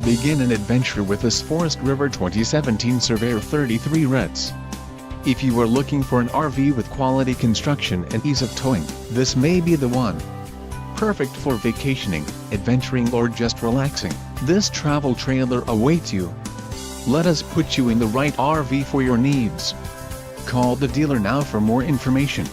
Begin an adventure with this Forest River 2017 Surveyor 33RETS. If you are looking for an RV with quality construction and ease of towing, this may be the one. Perfect for vacationing, adventuring or just relaxing, this travel trailer awaits you. Let us put you in the right RV for your needs. Call the dealer now for more information.